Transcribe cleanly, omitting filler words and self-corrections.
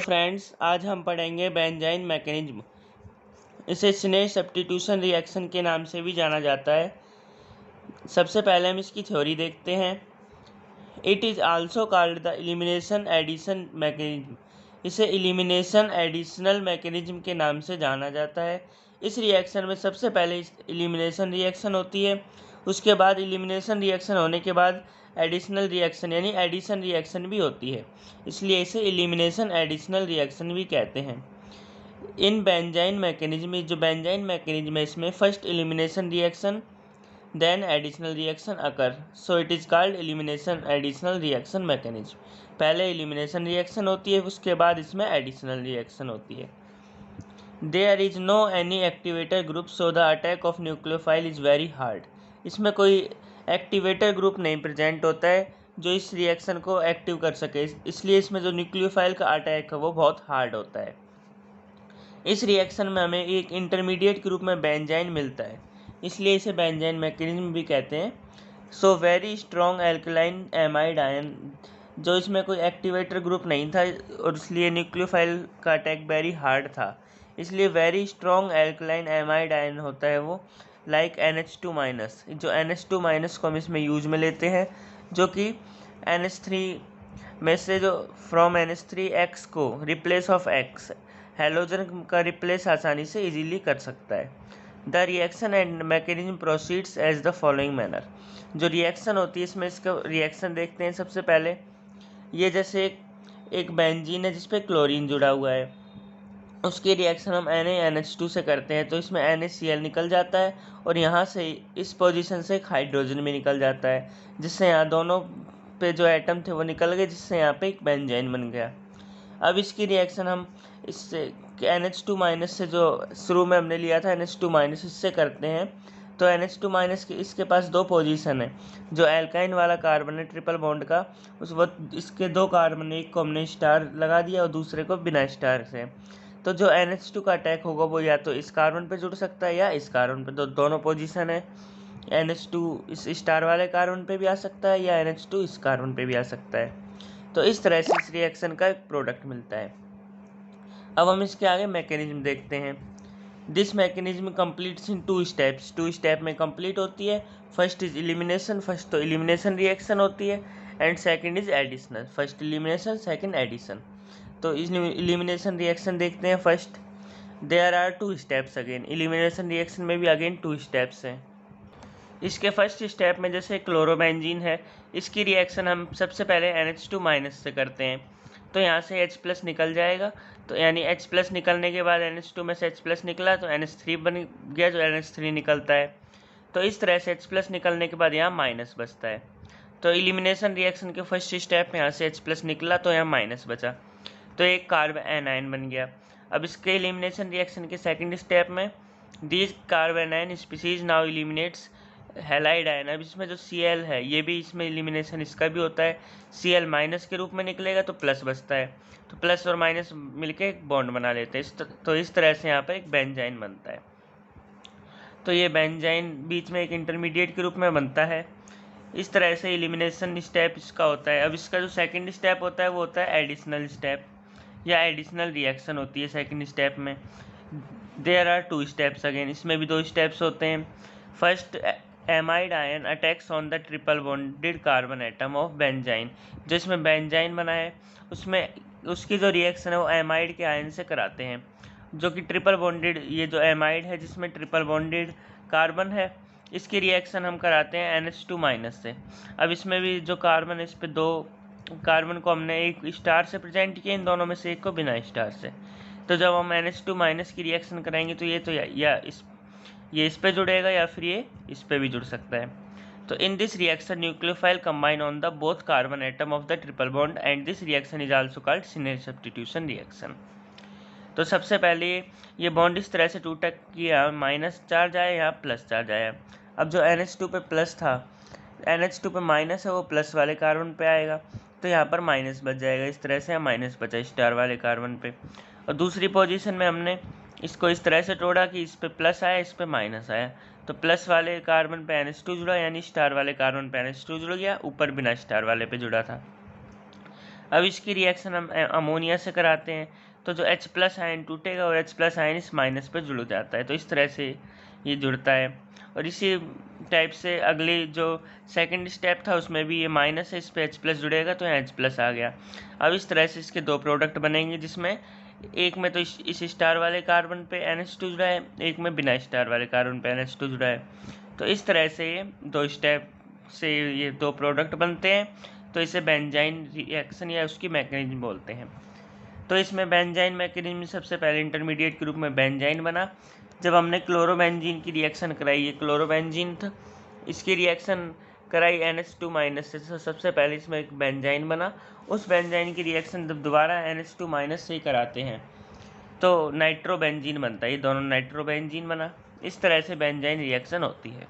Friends, आज हम पढ़ेंगे बेंजाइन मैकेनिज्म। इसे स्नेह सब्स्टिट्यूशन रिएक्शन के नाम से भी जाना जाता है। सबसे पहले हम इसकी थ्योरी देखते हैं। It is also called the elimination addition mechanism. इसे एलिमिनेशन एडिशनल मैकेनिज्म के नाम से जाना जाता है। इस रिएक्शन में सबसे पहले एलिमिनेशन रिएक्शन होती है। उसके बाद एलिमिनेशन रिएक्शन होने के बाद एडिशनल रिएक्शन यानी एडिशन रिएक्शन भी होती है, इसलिए इसे एलिमिनेशन एडिशनल रिएक्शन भी कहते हैं। इन बेंजाइन मैकेनिज्म, जो बेंजाइन मैकेनिज्म है, इसमें first elimination reaction then additional reaction occur, so it is called elimination additional reaction mechanism. पहले एलिमिनेशन रिएक्शन होती है, उसके बाद इसमें एडिशनल रिएक्शन होती है। There is no any activator group, so the attack of nucleophile is very hard. इसमें कोई एक्टिवेटर ग्रुप नहीं प्रेजेंट होता है जो इस रिएक्शन को एक्टिव कर सके, इसलिए इसमें जो न्यूक्लियोफाइल का अटैक है वो बहुत हार्ड होता है। इस रिएक्शन में हमें एक इंटरमीडिएट ग्रुप में बेंजाइन मिलता है, इसलिए इसे बेंजाइन मैकेनिज्म भी कहते हैं। So very strong alkaline amide ion, जो इसमें कोई एक्टिवेटर ग्रुप नहीं था और इसलिए न्यूक्लियोफाइल का अटैक वेरी हार्ड था, इसलिए very strong alkaline amide ion होता है वो, लाइक NH2-। जो NH2- को हम इसमें यूज में लेते हैं, जो कि NH3 में से जो फ्रॉम NH3X को रिप्लेस ऑफ X हेलोजन का रिप्लेस आसानी से इजीली कर सकता है। The reaction and mechanism proceeds as the following manner. जो रिएक्शन होती है इसमें इसका रिएक्शन देखते हैं। सबसे पहले ये जैसे एक बेंजीन है जिसपे क्लोरीन जुड़ा हुआ है, उसकी रिएक्शन हम NaNH2 से करते हैं, तो इसमें NaCl निकल जाता है और यहाँ से इस पोजीशन से एक हाइड्रोजन भी निकल जाता है, जिससे यहाँ दोनों पे जो एटम थे वो निकल गए, जिससे यहाँ पे एक बेंजाइन बन गया। अब इसकी रिएक्शन हम इससे NH2- से, जो शुरू में हमने लिया था NH2- इससे करते हैं। तो NH2- के इसके पास दो पोजीशन है। जो एल्काइन वाला कार्बन है ट्रिपल बॉन्ड का, उस वक्त इसके दो कार्बन, एक को हमने स्टार लगा दिया और दूसरे को बिना स्टार से। तो जो NH2 का अटैक होगा वो या तो इस कार्बन पे जुड़ सकता है या इस कार्बन पे, तो दोनों पोजीशन है। NH2 इस स्टार वाले कार्बन पे भी आ सकता है या NH2 इस कार्बन पे भी आ सकता है। तो इस तरह से इस रिएक्शन का एक प्रोडक्ट मिलता है। अब हम इसके आगे मैकेनिज्म देखते हैं। This mechanism completes in 2 steps. 2 step में कंप्लीट होती है। फर्स्ट इज एलिमिनेशन, फर्स्ट तो एलिमिनेशन रिएक्शन होती है, and second is additional. First elimination, second addition. तो इस एलिमिनेशन रिएक्शन देखते हैं। First there are 2 steps again. Elimination reaction में भी अगेन 2 स्टेप्स हैं। इसके फर्स्ट स्टेप में जैसे क्लोरोबेंजीन है, इसकी रिएक्शन हम सबसे पहले NH2- से करते हैं, तो यहाँ से H+ निकल जाएगा। तो यानी H+ निकलने के बाद NH2 में से H+ निकला तो NH3 बन गया, जो NH3 निकलता है। तो इस तरह से H+ निकलने के बाद यहाँ माइनस बचता है। तो एलिमिनेशन रिएक्शन के फर्स्ट स्टेप में यहाँ से H+ निकला तो यहाँ माइनस बचा, तो एक कार्बन एनायन बन गया। अब इसके एलिमिनेशन रिएक्शन के सेकंड स्टेप में these carbon anion species now eliminates halide ion. अब इसमें जो Cl है ये भी इसमें एलिमिनेशन इसका भी होता है। Cl- के रूप में निकलेगा तो प्लस बचता है, तो प्लस और माइनस मिलके एक बॉन्ड बना लेते हैं। तो इस तरह से यहाँ पर एक बेंजाइन बनता है। तो ये बेंजाइन बीच में एक इंटरमीडिएट के रूप में बनता है। इस तरह से एलिमिनेशन स्टेप इसका होता है। अब इसका जो सेकंड स्टेप होता है वो होता है एडिशनल स्टेप या एडिशनल रिएक्शन होती है सेकंड स्टेप में। There are 2 steps again. इसमें भी 2 स्टेप्स होते हैं। First amide ion attacks on the triple bonded carbon atom of benzyne. जो इसमें बेंजाइन बना है उसमें उसकी जो रिएक्शन है वो एमाइड के आयन से कराते हैं, जो कि ट्रिपल बॉन्डेड, ये जो एमाइड है जिसमें ट्रिपल बॉन्डेड कार्बन है, इसकी रिएक्शन हम कराते हैं NH2- से। अब इसमें भी जो कार्बन है, इस पे दो कार्बन को हमने एक स्टार से प्रेजेंट किया, इन दोनों में से एक को बिना स्टार से। तो जब हम NH2- की रिएक्शन कराएंगे तो ये तो ये इस पे जुड़ेगा या फिर ये इस पे भी जुड़ सकता है। तो in this reaction nucleophile combine on the both carbon atom of the triple bond and this reaction is also called snail substitution reaction. तो सबसे पहले ये बॉन्ड इस तरह से टूटा कि यहाँ माइनस चार्ज आया, यहाँ प्लस चार्ज आया। अब जो NH2 पे प्लस था, NH2 पे माइनस है, वो प्लस वाले कार्बन पे आएगा, तो यहाँ पर माइनस बच जाएगा। इस तरह से माइनस बचा स्टार वाले कार्बन पे। और दूसरी पोजीशन में हमने इसको इस तरह से तोड़ा कि इस पे प्लस आया, इस पे माइनस आया, तो प्लस वाले कार्बन पे NH2 जुड़ा, यानी स्टार वाले कार्बन पे NH2 जुड़ गया, ऊपर बिना स्टार वाले पे जुड़ा था। अब इसकी रिएक्शन हम अमोनिया से कराते हैं, तो जो H+ आयन टूटेगा और H+ आयन इस माइनस पर जुड़ जाता है, तो इस तरह से ये जुड़ता है। और इसी टाइप से अगली जो सेकंड स्टेप था उसमें भी ये माइनस है, इस पर H+ जुड़ेगा तो यहाँ H+ आ गया। अब इस तरह से इसके दो प्रोडक्ट बनेंगे, जिसमें एक में तो इस स्टार वाले कार्बन पे NH2 जुड़ा है, एक में बिना स्टार वाले कार्बन पे NH2 जुड़ा है। तो इस तरह से ये दो स्टेप से ये दो प्रोडक्ट बनते हैं, तो इसे बेंजाइन रिएक्शन या उसकी मैकेनिज्म बोलते हैं। तो इसमें बेंजाइन मैकेनिज्म सबसे पहले इंटरमीडिएट के रूप में बेंजाइन बना। जब हमने क्लोरोबेंजीन की रिएक्शन कराई, ये क्लोरोबेंजीन था, इसकी रिएक्शन कराई NH2- से, तो सबसे पहले इसमें एक बेंजाइन बना। उस बेंजाइन की रिएक्शन जब दोबारा NH2- से ही कराते हैं तो नाइट्रोबेंजीन बनता है, ये दोनों नाइट्रोबेंजीन बना। इस तरह से बेंजाइन रिएक्शन होती है।